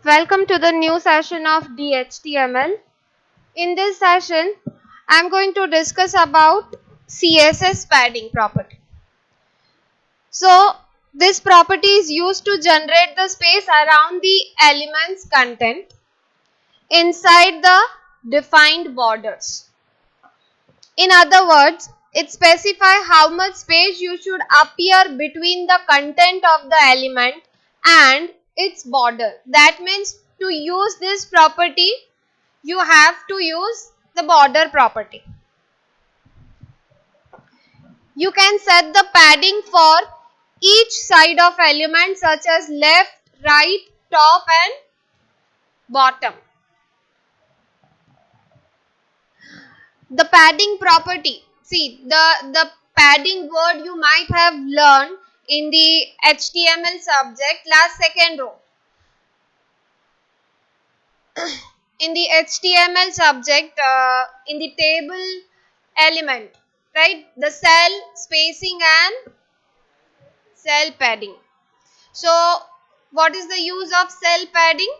Welcome to the new session of DHTML. In this session, I am going to discuss about CSS padding property. So, this property is used to generate the space around the element's content inside the defined borders. In other words, it specifies how much space you should appear between the content of the element and its border. That means to use this property, you have to use the border property. You can set the padding for each side of element such as left, right, top and bottom. The padding property. See, the padding word you might have learned in the HTML subject last second row. In the HTML subject, in the table element, right? The cell spacing and cell padding. So, what is the use of cell padding?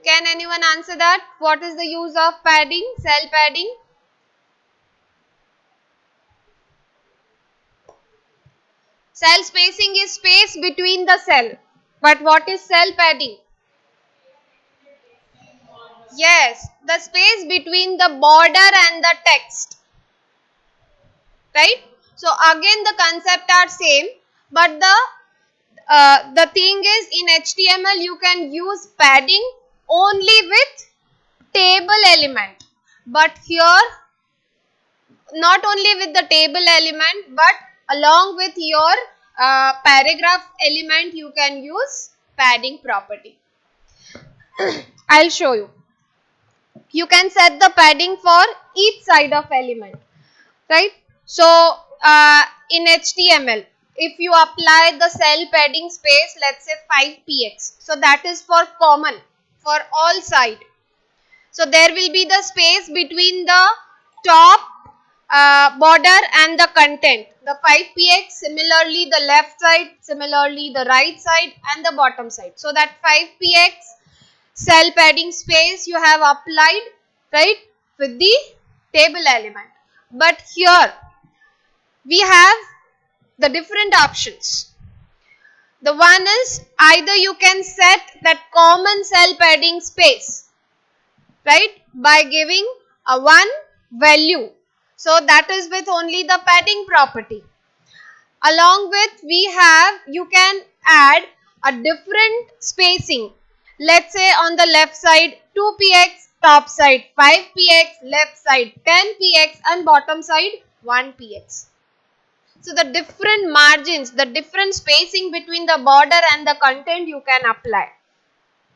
Can anyone answer that? What is the use of padding, cell padding? Cell spacing is space between the cell. But what is cell padding? Yes, the space between the border and the text. Right? So again the concept are same, but the thing is in HTML you can use padding only with table element. But here not only with the table element but along with your paragraph element you can use padding property. I'll show you. You can set the padding for each side of element, right? So in HTML, if you apply the cell padding space, let's say 5px, so that is for common for all side. So there will be the space between the top border and the content, the 5px, similarly the left side, similarly the right side and the bottom side. So that 5px cell padding space you have applied, right, with the table element. But here we have the different options. The one is either you can set that common cell padding space, right, by giving a one value. So that is with only the padding property. Along with you can add a different spacing. Let's say on the left side 2px, top side 5px, left side 10px and bottom side 1px. So the different margins, the different spacing between the border and the content you can apply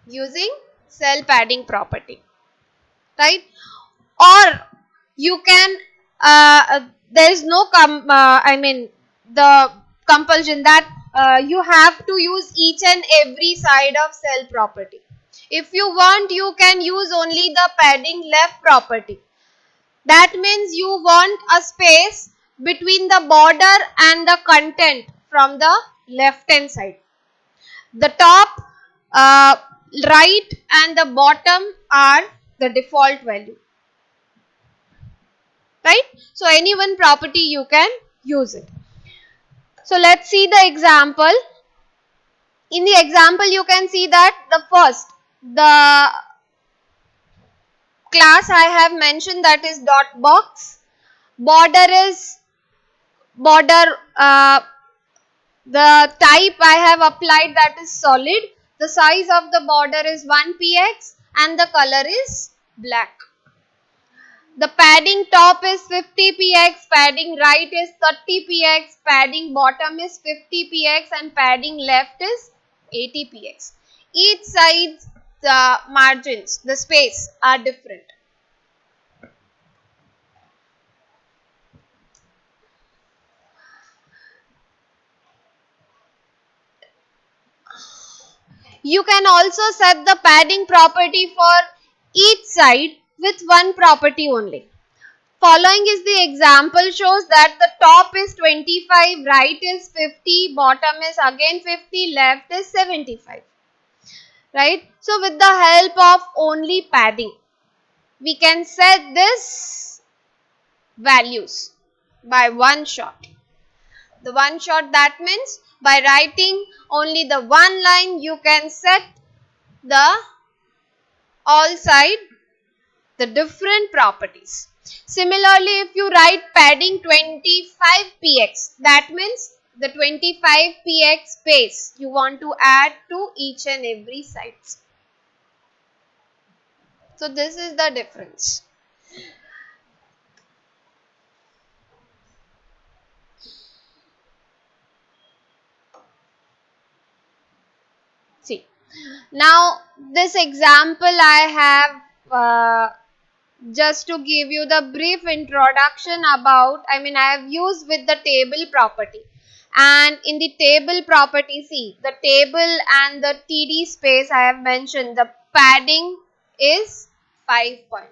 using cell padding property, right? Or you can there is no the compulsion that you have to use each and every side of cell property. If you want, you can use only the padding left property. That means you want a space between the border and the content from the left hand side. The top, right and the bottom are the default value. Right? So any one property you can use it. So let's see the example. In the example you can see that the class I have mentioned, that is dot box. Border is border, the type I have applied, that is solid. The size of the border is 1px and the color is black. The padding top is 50px, padding right is 30px, padding bottom is 50px and padding left is 80px. Each side's margins, the space are different. You can also set the padding property for each side with one property only. Following is the example shows that the top is 25, right is 50, bottom is again 50, left is 75. Right? So with the help of only padding, we can set this values by one shot. The one shot, that means by writing only the one line you can set the all side the different properties. Similarly, if you write padding 25px, that means the 25px space you want to add to each and every sides. So this is the difference. See, now this example I have just to give you the brief introduction about, I have used with the table property. And in the table property, see, the table and the TD space I have mentioned, the padding is 5 point.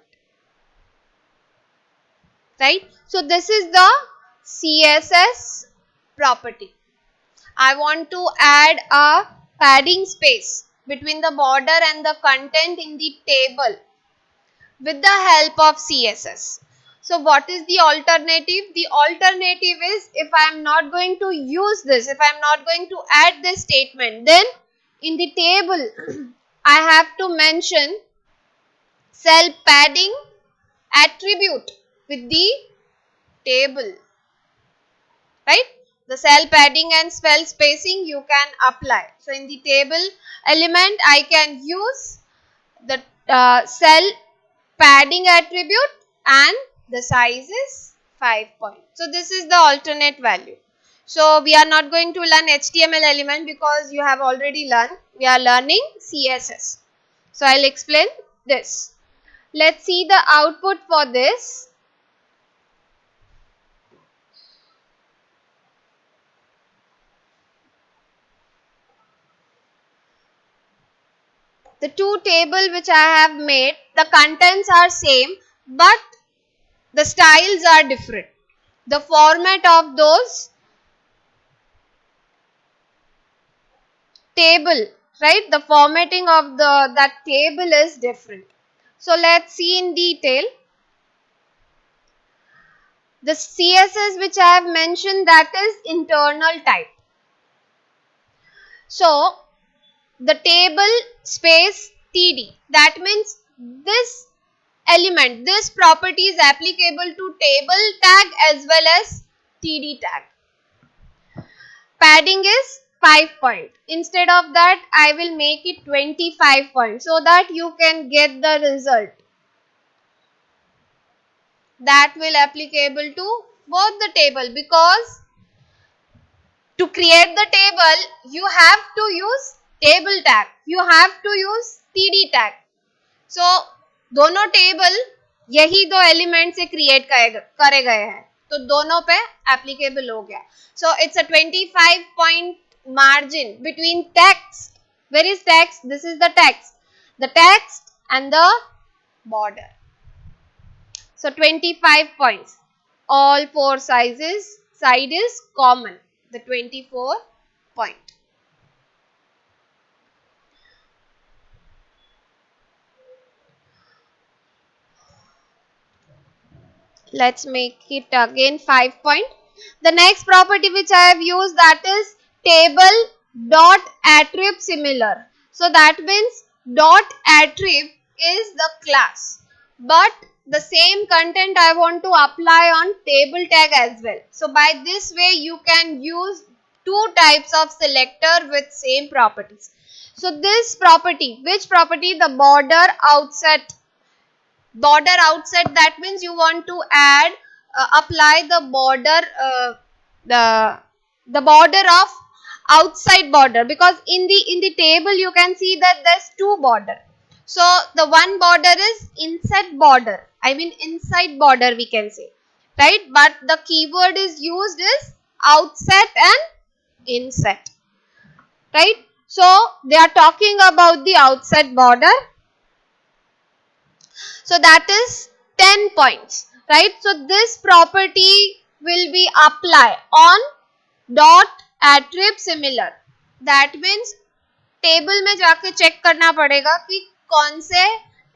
Right? So this is the CSS property. I want to add a padding space between the border and the content in the table with the help of CSS. So what is the alternative? The alternative is, if I am not going to use this, if I am not going to add this statement, then in the table I have to mention cell padding attribute with the table. Right? The cell padding and cell spacing you can apply. So in the table element I can use the cell padding attribute and the size is 5 point. So this is the alternate value. So we are not going to learn HTML element because you have already learned. We are learning CSS. So I'll explain this. Let's see the output for this. The two table which I have made, the contents are same, but the styles are different. The format of those table, right? The formatting of that table is different. So let's see in detail. The CSS which I have mentioned, that is internal type. So the table space TD, that means this element, this property is applicable to table tag as well as TD tag. Padding is 5 point. Instead of that, I will make it 25 point so that you can get the result. That will applicable to both the table, because to create the table you have to use table tag, you have to use TD tag. So दोनों table यही दो element से create करे गए हैं, तो दोनों पे एप्लीकेबल हो गया. So it's a 25 point margin between text. Where is text? This is the text. The text and the border. So 25 points. All four side is common. The 24 point. Let's make it again 5 point. The next property which I have used, that is table dot attrib similar. So that means dot attrib is the class, but the same content I want to apply on table tag as well. So by this way you can use two types of selector with same properties. So this property, which property? The border outset. Border outset, that means you want to add apply the border the border of outside border, because in the table you can see that there's two border. So the one border is inside border, inside border we can say, right? But the keyword is used is outset and inset, right? So they are talking about the outside border. So that is 10 points. right? So this property will be applied on dot attrib similar. That means table में जाके check करना पड़ेगा कि कौन से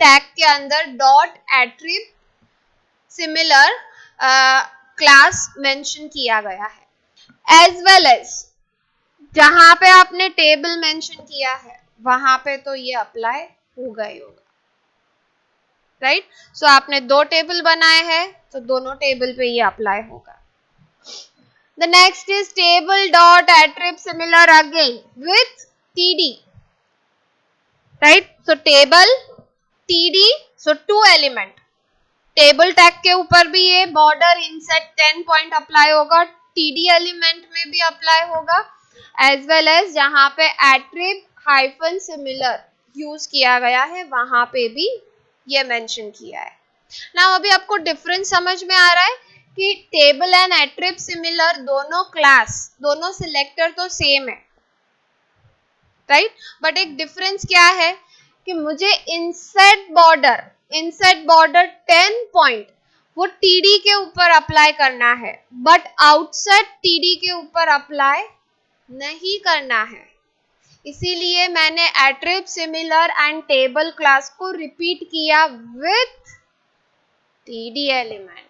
tag के अंदर dot एट्रिब similar class mention किया गया है, एज वेल एज जहां पे आपने टेबल मेंशन किया है वहां पे तो ये अप्लाई होगा ही होगा, राइट? सो आपने दो टेबल बनाए हैं तो दोनों टेबल पे ये अप्लाई होगा. The next is table dot attrib similar again with td, right? So table td, so two element. Table tag के ऊपर भी ये बॉर्डर इंसेट 10 पॉइंट अप्लाई होगा, टीडी एलिमेंट में भी अप्लाई होगा, एज वेल एज जहां पे एट्रिब हाइफन सिमिलर यूज किया गया है वहां पे भी ये मेंशन किया है. नाउ अभी आपको डिफरेंस समझ में आ रहा है कि टेबल एंड एट्रिब सिमिलर दोनों क्लास, दोनों सिलेक्टर तो सेम है, राइट? बट एक डिफरेंस क्या है कि मुझे इंसेट बॉर्डर 10 पॉइंट वो टीडी के ऊपर अप्लाई करना है, बट आउटसाइड टीडी के ऊपर अप्लाई नहीं करना है. इसीलिए मैंने एट्रिब सिमिलर एंड टेबल क्लास को रिपीट किया विथ टीडी एलिमेंट.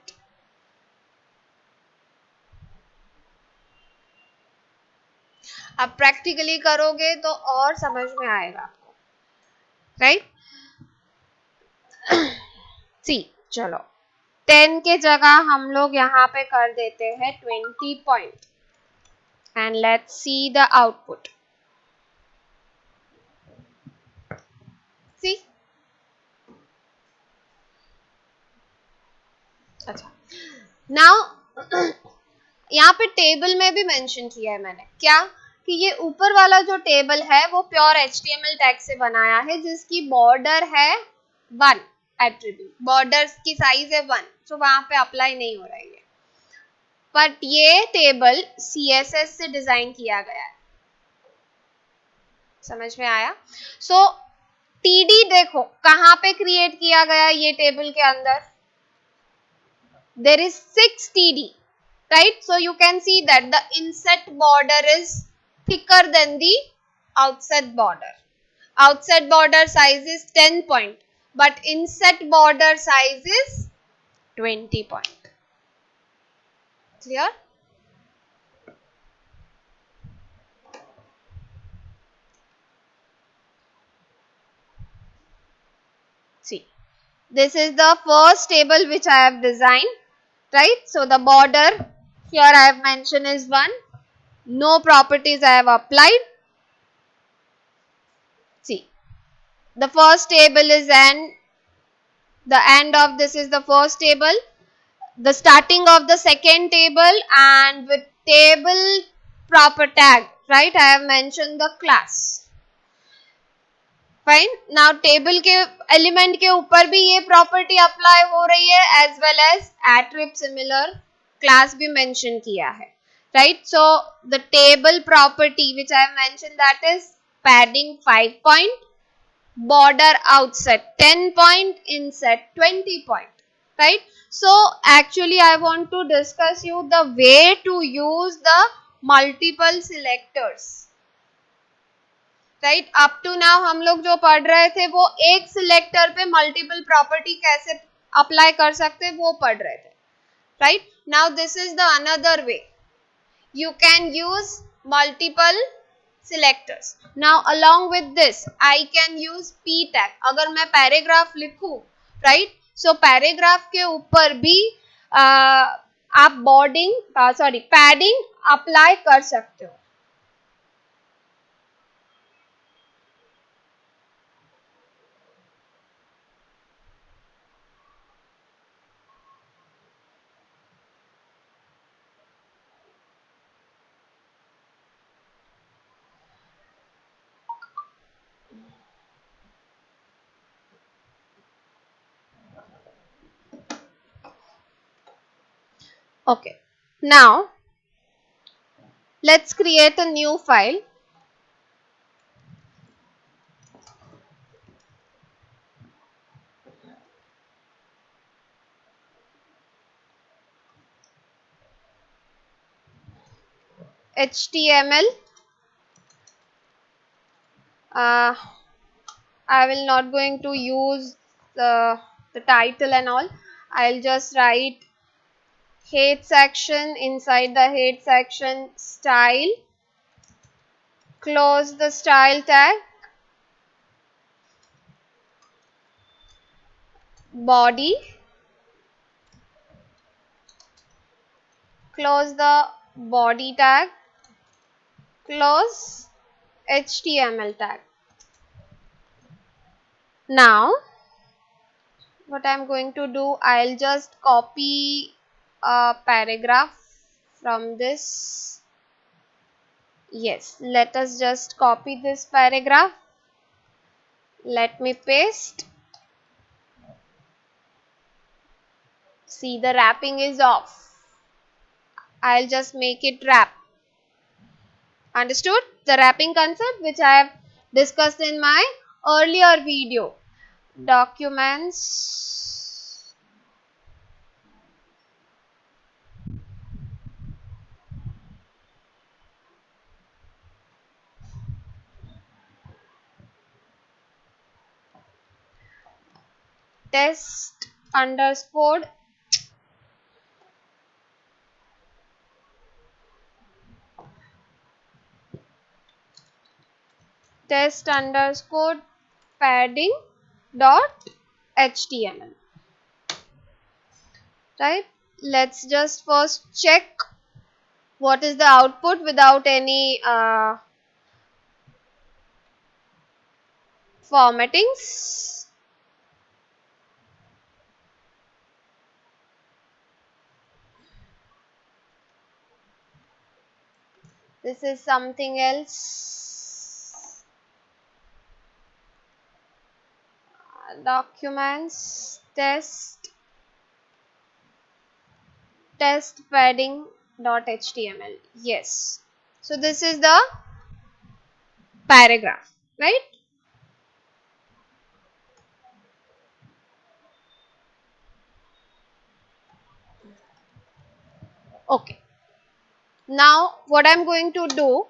अब प्रैक्टिकली करोगे तो और समझ में आएगा आपको, राइट? सी चलो 10 के जगह हम लोग यहाँ पे कर देते हैं 20 point and let's see the output. See अच्छा, नाउ यहाँ पे टेबल में भी मेंशन किया है मैंने क्या कि ये ऊपर वाला जो टेबल है वो प्योर HTML टैग से बनाया है जिसकी बॉर्डर है 1 एट्रीब्यूट, बॉर्डर की साइज है 1, तो वहां पे अप्लाई नहीं हो रही है. बट ये टेबल CSS से डिजाइन किया गया है, समझ में आया? सो टीडी देखो कहां पे क्रिएट किया गया ये टेबल के अंदर, there is 6 TD, right? So you can see that the inset border is thicker than the outside border. Outside border size is 10 point, but inset border size is 20 point. Clear? See, this is the first table which I have designed, right? So the border here I have mentioned is 1. No properties I have applied. See, the first table is the end of this is the first table, the starting of the second table, and with table proper tag, right? I have mentioned the class. Fine. Now table के element के ऊपर भी ये property apply हो रही है, as well as attrib similar class भी mention किया है, right? So the table property which I have mentioned, that is padding 5 point, border outside 10 point, inset 20 point, right? So actually I want to discuss you the way to use the multiple selectors, right? Up to now हम लोग जो पढ़ रहे थे वो एक selector पे multiple property कैसे अप्लाई कर सकते हैं वो पढ़ रहे थे, right? Now this is the another way, you can use multiple selectors. Now along with this I can use p tag. अगर मैं पैराग्राफ लिखूं, राइट, सो पैराग्राफ के ऊपर भी आप पैडिंग अप्लाई कर सकते हो. Okay, now let's create a new file. HTML. I will not going to use the title and all. I'll just write head section, inside the head section style, close the style tag, body, close the body tag, close HTML tag. Now what I am going to do, I'll just copy a paragraph from this. Yes, let us just copy this paragraph. Let me paste. See, the wrapping is off. I'll just make it wrap. Understood? The wrapping concept which I have discussed in my earlier video. Documents, test underscore padding dot html. Right, let's just first check what is the output without any formattings. This is something else. Documents, test padding dot html. Yes, so this is the paragraph, right? Okay, now what I'm going to do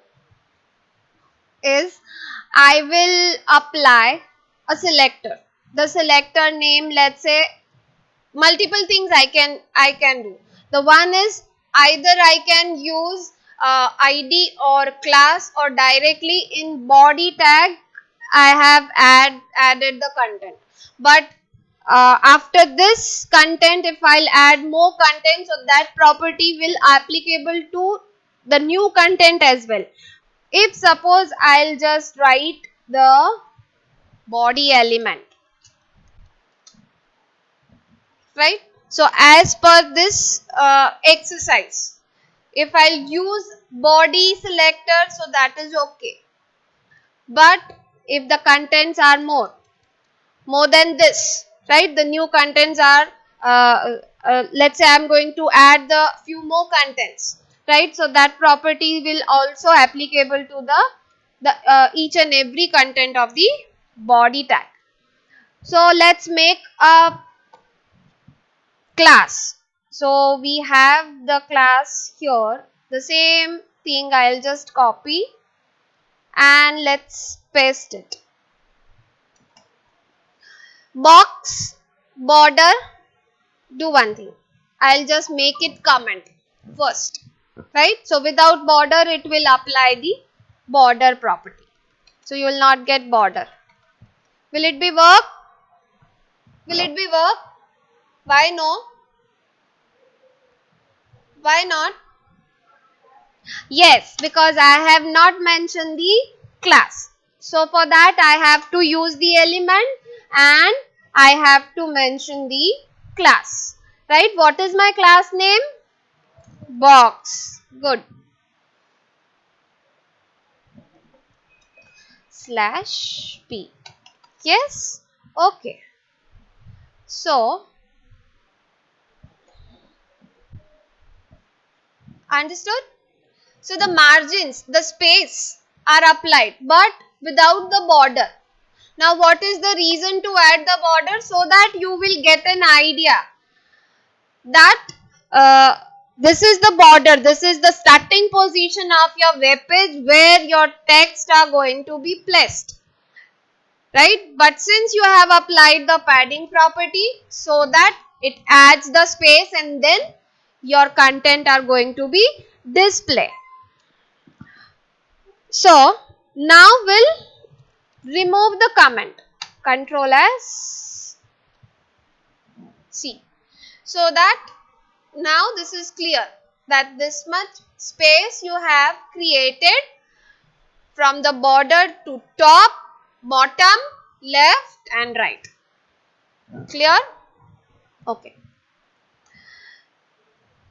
is I will apply a selector. The selector name, let's say, multiple things I can do. The one is either I can use ID or class, or directly in body tag I have added the content. But after this content, if I'll add more content, so that property will applicable to the new content as well. If suppose I'll just write the body element, right? So as per this exercise, if I'll use body selector, so that is okay. But if the contents are more than this, right? The new contents are, let's say I'm going to add the few more contents, right? So that property will also applicable to the each and every content of the body tag. So let's make a class. So we have the class here. The same thing I'll just copy and let's paste it. Box, border, do one thing. I'll just make it comment first, right? So without border, it will apply the border property. So you will not get border. Will it be work? Will it be work? Why no? Why not? Yes, because I have not mentioned the class. So for that I have to use the element and I have to mention the class. Right? What is my class name? Box. Good. /p. Yes? Okay. So, understood? So the margins, the space are applied but without the border. Now what is the reason to add the border? So that you will get an idea that This is the border, this is the starting position of your web page where your text are going to be placed, right? But since you have applied the padding property, so that it adds the space and then your content are going to be displayed. So now we'll remove the comment. Control S C, so that now this is clear that this much space you have created from the border to top, bottom, left and right. Clear? Okay.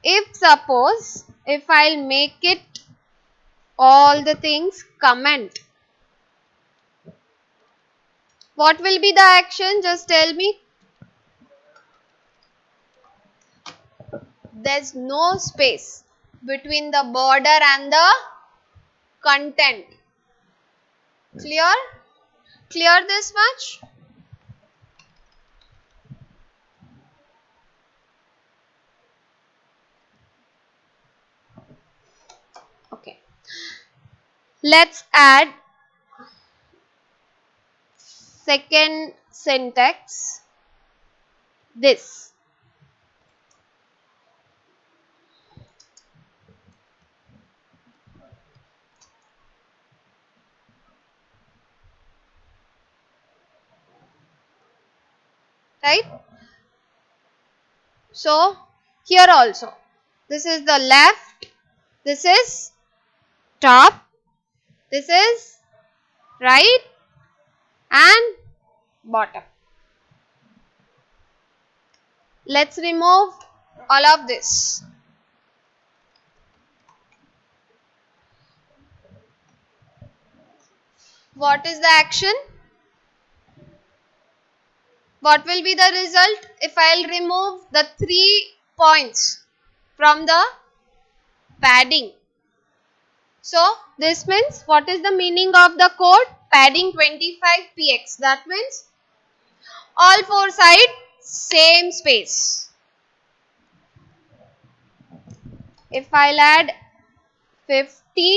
If suppose, if I'll make it all the things comment, what will be the action? Just tell me. There's no space between the border and the content. Clear? Clear this much? Okay. Let's add second syntax, this. Right? So here also, this is the left, this is top, this is right and bottom. Let's remove all of this. What is the action? What will be the result if I'll remove the 3 points from the padding? So this means, what is the meaning of the code? Padding 25px. That means all 4 sides same space. If I'll add 50px,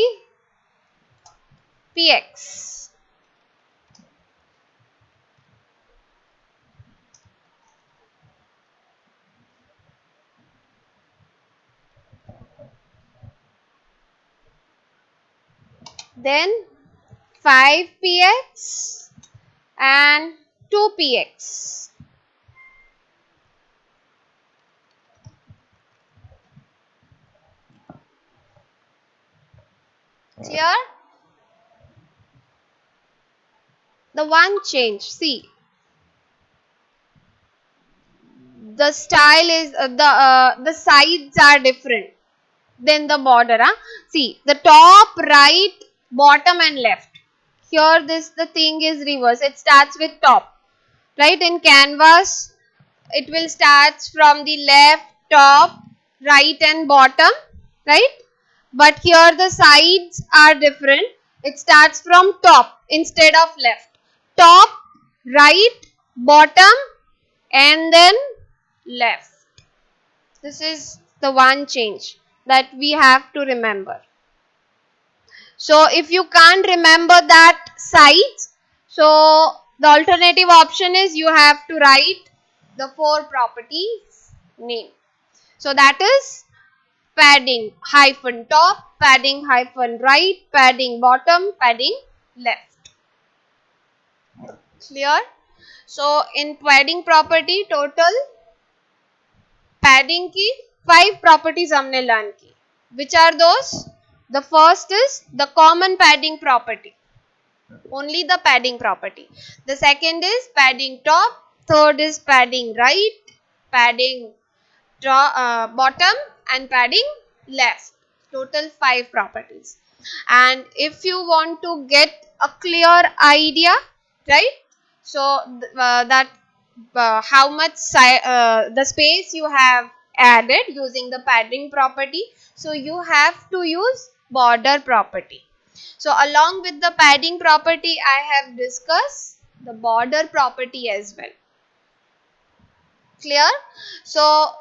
then 5px and 2px. Clear? The one change, see, the style is the sides are different than the border. See, the top, right, bottom and left. Here the thing is reverse. It starts with top, right? In Canvas, it will start from the left, top, right and bottom, right? But here the sides are different. It starts from top instead of left. Top, right, bottom and then left. This is the one change that we have to remember. So if you can't remember that size, so the alternative option is you have to write the 4 properties name. So that is padding hyphen top, padding hyphen right, padding bottom, padding left. Clear? So in padding property, total padding की 5 properties हमने learn की. Which are those? The first is the common padding property. Only the padding property. The second is padding top. Third is padding right, padding bottom and padding left. Total 5 properties. And if you want to get a clear idea, right? So that how much the space you have added using the padding property. So you have to use border property. So along with the padding property, I have discussed the border property as well. Clear? So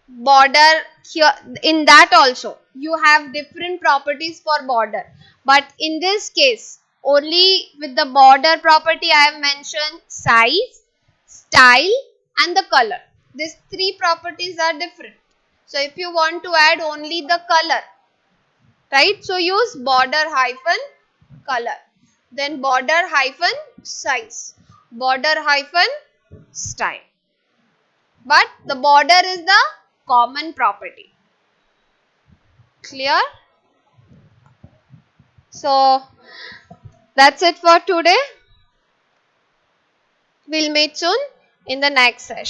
border here, in that also you have different properties for border, but in this case only with the border property I have mentioned size, style and the color. These three properties are different. So if you want to add only the color, right, so use border hyphen color, then border hyphen size, border hyphen style, but the border is the common property. Clear? So that's it for today. We'll meet soon in the next session.